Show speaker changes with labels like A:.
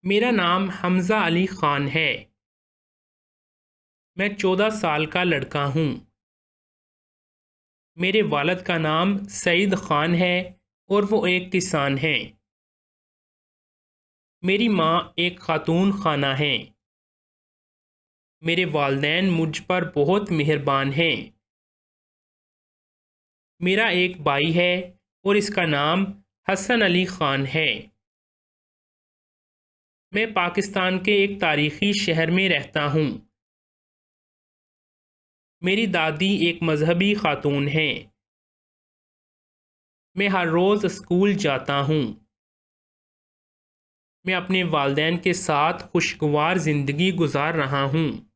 A: میرا نام حمزہ علی خان ہے۔ میں 14 سال کا لڑکا ہوں۔ میرے والد کا نام سعید خان ہے اور وہ ایک کسان ہیں۔ میری ماں ایک خاتون خانہ ہیں۔ میرے والدین مجھ پر بہت مہربان ہیں۔ میرا ایک بھائی ہے اور اس کا نام حسن علی خان ہے۔ میں پاکستان کے ایک تاریخی شہر میں رہتا ہوں۔ میری دادی ایک مذہبی خاتون ہیں۔ میں ہر روز اسکول جاتا ہوں۔ میں اپنے والدین کے ساتھ خوشگوار زندگی گزار رہا ہوں۔